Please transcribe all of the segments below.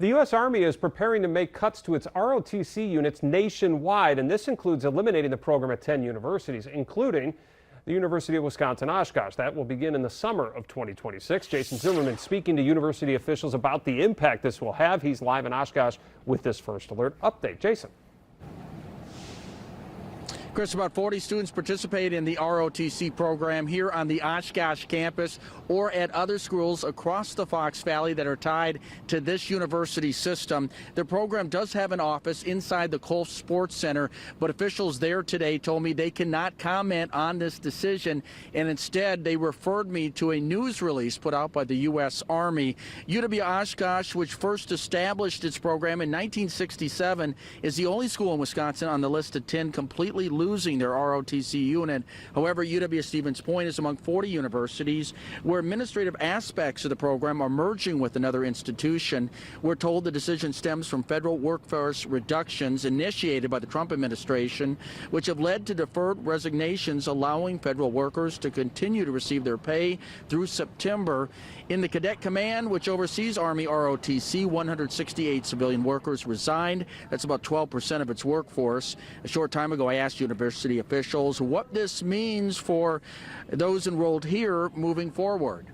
The U.S. Army is preparing to make cuts to its ROTC units nationwide, and this includes eliminating the program at 10 universities, including the University of Wisconsin-Oshkosh. That will begin in the summer of 2026. Jason Zimmerman speaking to university officials about the impact this will have. He's live in Oshkosh with this First Alert update. Jason. Chris, about 40 students participate in the ROTC program here on the Oshkosh campus or at other schools across the Fox Valley that are tied to this university system. The program does have an office inside the Kolf Sports Center, but officials there today told me they cannot comment on this decision, and instead they referred me to a news release put out by the U.S. Army. UW-Oshkosh, which first established its program in 1967, is the only school in Wisconsin on the list of 10 completely losing their ROTC unit. However, UW-Stevens Point is among 40 universities where administrative aspects of the program are merging with another institution. We're told the decision stems from federal workforce reductions initiated by the Trump administration, which have led to deferred resignations, allowing federal workers to continue to receive their pay through September. In the Cadet Command, which oversees Army ROTC, 168 civilian workers resigned. That's about 12% of its workforce. A short time ago, I asked university officials what this means for those enrolled here moving forward.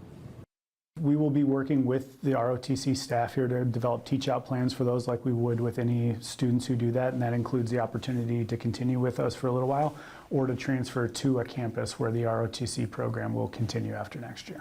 We will be working with the ROTC staff here to develop teach-out plans for those like we would with any students who do that, and that includes the opportunity to continue with us for a little while or to transfer to a campus where the ROTC program will continue after next year.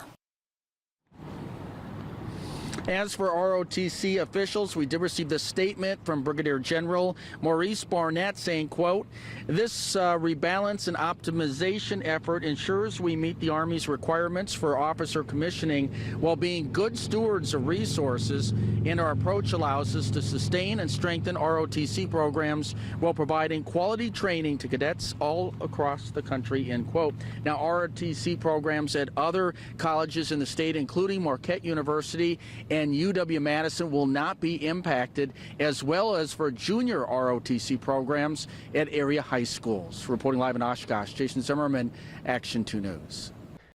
As for ROTC officials, we did receive this statement from Brigadier General Maurice Barnett saying, quote, "This rebalance and optimization effort ensures we meet the Army's requirements for officer commissioning while being good stewards of resources, and our approach allows us to sustain and strengthen ROTC programs while providing quality training to cadets all across the country," end quote. Now, ROTC programs at other colleges in the state, including Marquette University and UW-Madison, will not be impacted, as well as for junior ROTC programs at area high schools. Reporting live in Oshkosh, Jason Zimmerman, Action 2 News.